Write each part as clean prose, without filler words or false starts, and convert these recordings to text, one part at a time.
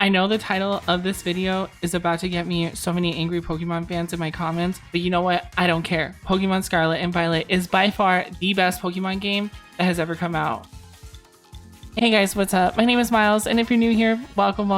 I know the title of this video is about to get me so many angry Pokemon fans in my comments, but you know what? I don't care. Pokemon Scarlet and Violet is by far the best Pokemon game that has ever come out. Hey guys, what's up? My name is Miles, and if you're new here, welcome.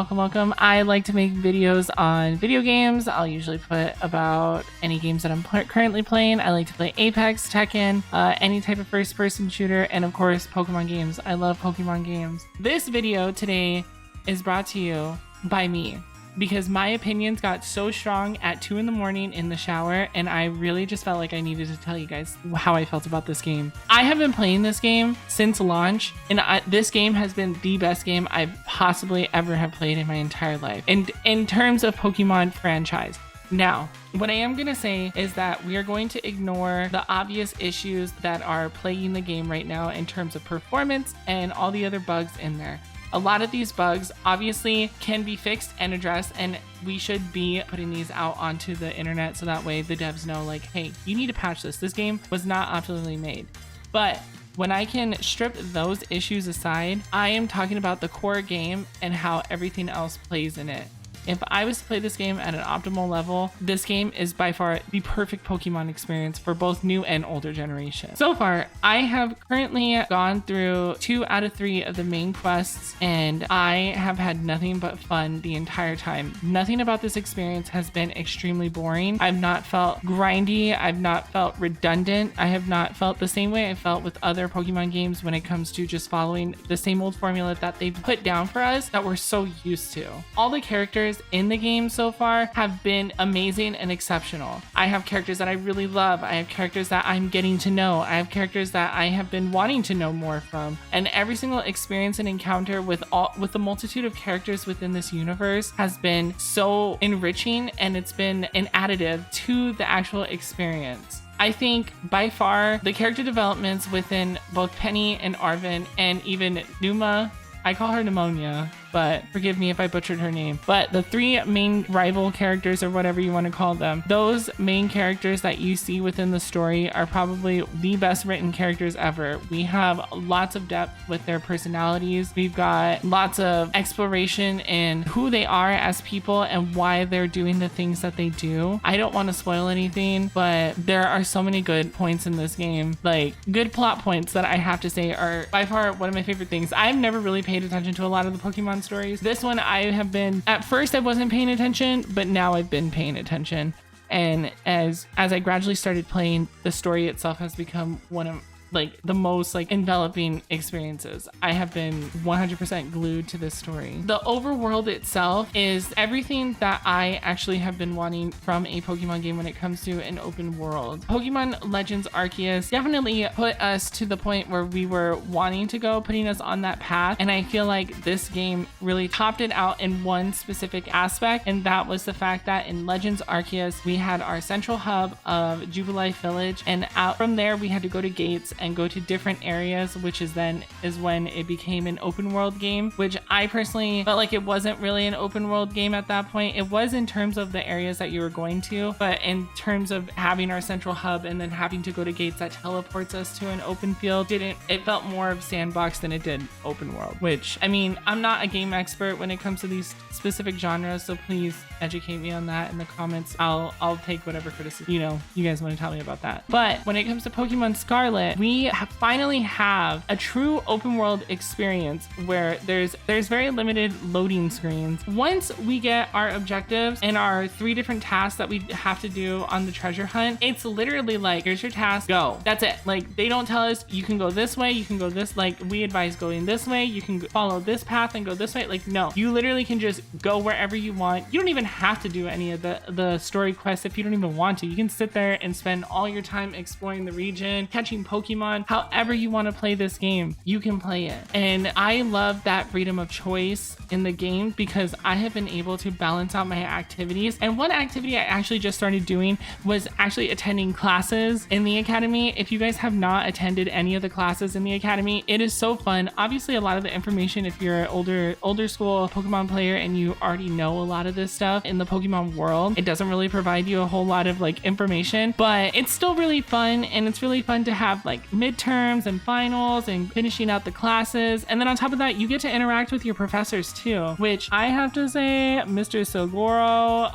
I like to make videos on video games. I'll usually put about any games that I'm currently playing. I like to play Apex, Tekken, any type of first-person shooter, and of course, Pokemon games. I love Pokemon games. This video today is brought to you by me because my opinions got so strong at 2 in the morning in the shower, and I really just felt like I needed to tell you guys how I felt about this game. I have been playing this game since launch, and this game has been the best game I've possibly ever have played in my entire life. And in terms of Pokemon franchise. Now, what I am going to say is that we are going to ignore the obvious issues that are plaguing the game right now in terms of performance and all the other bugs in there. A lot of these bugs obviously can be fixed and addressed, and we should be putting these out onto the internet so that way the devs know, like, hey, you need to patch this. This game was not optimally made. But when I can strip those issues aside, I am talking about the core game and how everything else plays in it. If I was to play this game at an optimal level, this game is by far the perfect Pokemon experience for both new and older generations. So far, I have currently gone through 2 out of 3 of the main quests, and I have had nothing but fun the entire time. Nothing about this experience has been extremely boring. I've not felt grindy. I've not felt redundant. I have not felt the same way I felt with other Pokemon games when it comes to just following the same old formula that they've put down for us that we're so used to. All the characters in the game so far have been amazing and exceptional. I have characters that I really love. I have characters that I'm getting to know. I have characters that I have been wanting to know more from. And every single experience and encounter with the multitude of characters within this universe has been so enriching, and it's been an additive to the actual experience. I think by far the character developments within both Penny and Arven, and even Numa, I call her Pneumonia, but forgive me if I butchered her name. But the 3 main rival characters, or whatever you want to call them, those main characters that you see within the story are probably the best written characters ever. We have lots of depth with their personalities. We've got lots of exploration in who they are as people and why they're doing the things that they do. I don't want to spoil anything, but there are so many good points in this game, like good plot points that I have to say are by far one of my favorite things. I've never really paid attention to a lot of the Pokemon stories. This one I have been, at first I wasn't paying attention, but now I've been paying attention. And as I gradually started playing, the story itself has become one of the most enveloping experiences. I have been 100% glued to this story. The overworld itself is everything that I actually have been wanting from a Pokemon game when it comes to an open world. Pokemon Legends Arceus definitely put us to the point where we were wanting to go, putting us on that path. And I feel like this game really topped it out in one specific aspect, and that was the fact that in Legends Arceus, we had our central hub of Jubilife Village, and out from there we had to go to gates and go to different areas, which is when it became an open world game, which I personally felt like it wasn't really an open world game at that point. It was in terms of the areas that you were going to, but in terms of having our central hub and then having to go to gates that teleports us to an open field, it felt more of sandbox than it did open world, which, I mean, I'm not a game expert when it comes to these specific genres, so please educate me on that in the comments. I'll take whatever criticism, you guys want to tell me about that. But when it comes to Pokemon Scarlet, we finally have a true open world experience where there's very limited loading screens. Once we get our objectives and our 3 different tasks that we have to do on the treasure hunt, it's literally like, here's your task, go. That's it. Like, they don't tell us you can go this way, you can go this, like, we advise going this way, you can follow this path and go this way. Like, no, you literally can just go wherever you want. You don't even have to do any of the story quests if you don't even want to. You can sit there and spend all your time exploring the region, catching Pokemon. However you want to play this game, you can play it. And I love that freedom of choice in the game because I have been able to balance out my activities. And one activity I actually just started doing was actually attending classes in the academy. If you guys have not attended any of the classes in the academy, it is so fun. Obviously, a lot of the information, if you're an older school Pokemon player and you already know a lot of this stuff in the Pokemon world, it doesn't really provide you a whole lot of information, but it's still really fun. And it's really fun to have midterms and finals and finishing out the classes. And then on top of that, you get to interact with your professors too, which I have to say, Mr. Sogoro,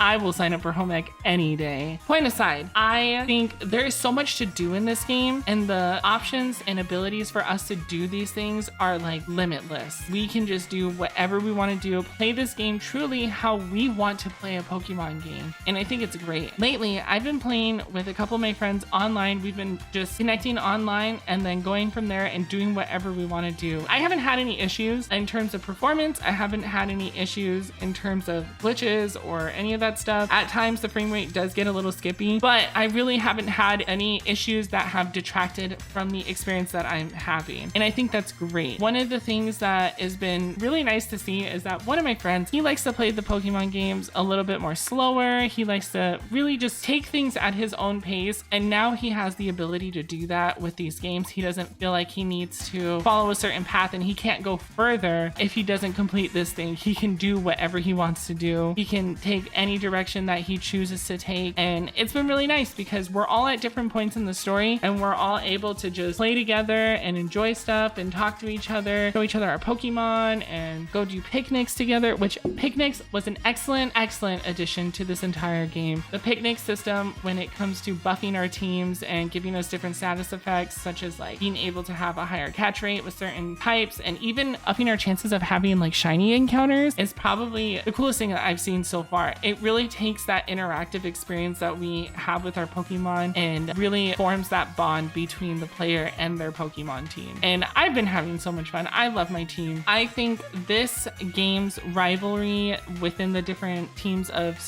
I will sign up for home ec any day. Point aside, I think there is so much to do in this game, and the options and abilities for us to do these things are like limitless. We can just do whatever we want to do, play this game truly how we want to play a Pokemon game. And I think it's great. Lately, I've been playing with a couple of my friends online. We've been just connecting online and then going from there and doing whatever we want to do. I haven't had any issues in terms of performance. I haven't had any issues in terms of glitches or any of that stuff. At times, the frame rate does get a little skippy, but I really haven't had any issues that have detracted from the experience that I'm having. And I think that's great. One of the things that has been really nice to see is that one of my friends, he likes to play the Pokemon games a little bit more slower. He likes to really just take things at his own pace. And now he has the ability to do that with these games. He doesn't feel like he needs to follow a certain path and he can't go further if he doesn't complete this thing. He can do whatever he wants to do. He can take any direction that he chooses to take. And it's been really nice because we're all at different points in the story and we're all able to just play together and enjoy stuff and talk to each other, show each other our Pokemon, and go do picnics together, which picnics was an excellent addition to this entire game. The picnic system, when it comes to buffing our teams and giving us different status effects, such as like being able to have a higher catch rate with certain types and even upping our chances of having like shiny encounters, is probably the coolest thing that I've seen so far. It really takes that interactive experience that we have with our Pokemon and really forms that bond between the player and their Pokemon team. And I've been having so much fun. I love my team. I think this game's rivalry within the different teams of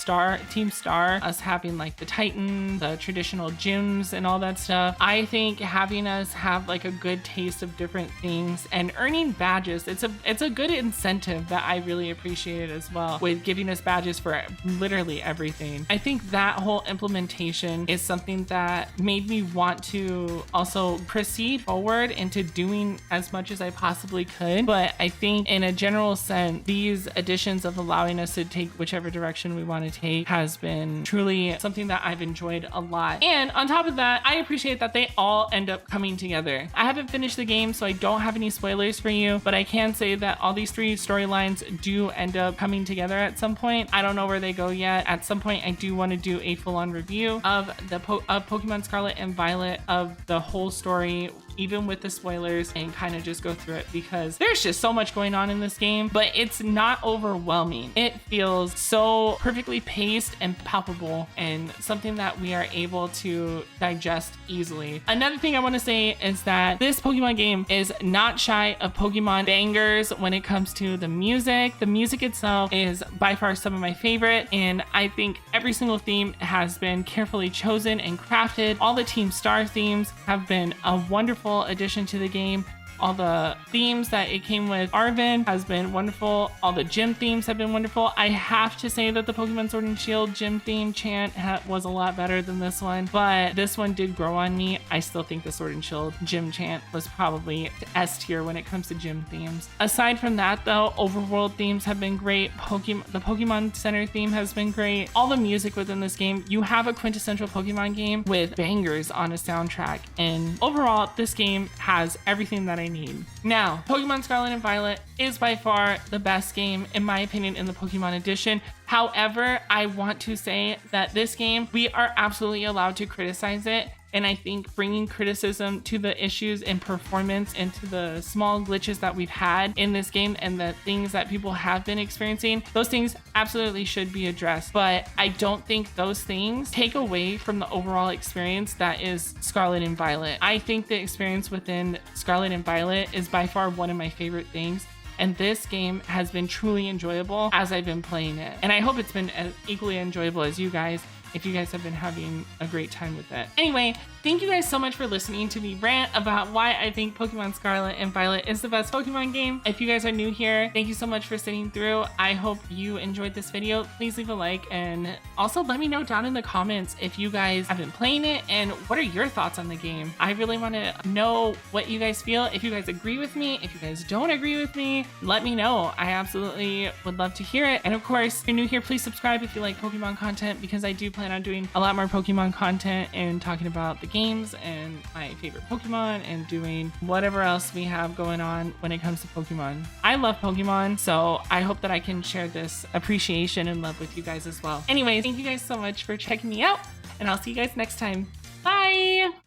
Team Star, us having like the Titan, the traditional gyms and all that stuff, I think having us have like a good taste of different things and earning badges, it's a good incentive that I really appreciated as well, with giving us badges for literally everything. I think that whole implementation is something that made me want to also proceed forward into doing as much as I possibly could. But I think in a general sense, these additions of allowing us to take whichever direction we want to take has been truly something that I've enjoyed a lot. And on top of that, I appreciate that they all end up coming together. I haven't finished the game, so I don't have any spoilers for you, but I can say that all these three storylines do end up coming together at some point. I don't know where they go yet. At some point, I do want to do a full-on review of the Pokemon Scarlet and Violet, of the whole story, even with the spoilers, and kind of just go through it, because there's just so much going on in this game, but it's not overwhelming. It feels so perfectly paced and palpable and something that we are able to digest easily. Another thing I want to say is that this Pokemon game is not shy of Pokemon bangers when it comes to the music. The music itself is by far some of my favorite, and I think every single theme has been carefully chosen and crafted. All the Team Star themes have been a wonderful addition to the game. All the themes that it came with Arvin has been wonderful. All the gym themes have been wonderful. I have to say that the Pokemon Sword and Shield gym theme chant was a lot better than this one, but this one did grow on me. I still think the Sword and Shield gym chant was probably S tier when it comes to gym themes. Aside from that though, overworld themes have been great. The Pokemon Center theme has been great. All the music within this game, you have a quintessential Pokemon game with bangers on a soundtrack, and overall this game has everything that I need. Now, Pokemon Scarlet and Violet is by far the best game, in my opinion, in the Pokemon edition. However, I want to say that this game, we are absolutely allowed to criticize it. And I think bringing criticism to the issues in performance and to the small glitches that we've had in this game and the things that people have been experiencing, those things absolutely should be addressed. But I don't think those things take away from the overall experience that is Scarlet and Violet. I think the experience within Scarlet and Violet is by far one of my favorite things. And this game has been truly enjoyable as I've been playing it. And I hope it's been as equally enjoyable as you guys, if you guys have been having a great time with it. Anyway, thank you guys so much for listening to me rant about why I think Pokemon Scarlet and Violet is the best Pokemon game. If you guys are new here, thank you so much for sitting through. I hope you enjoyed this video. Please leave a like, and also let me know down in the comments if you guys have been playing it and what are your thoughts on the game. I really want to know what you guys feel. If you guys agree with me, if you guys don't agree with me, let me know. I absolutely would love to hear it. And of course, if you're new here, please subscribe if you like Pokemon content, because I do play plan on doing a lot more Pokemon content and talking about the games and my favorite Pokemon and doing whatever else we have going on when it comes to Pokemon. I love Pokemon, so I hope that I can share this appreciation and love with you guys as well. Anyways, thank you guys so much for checking me out, and I'll see you guys next time. Bye!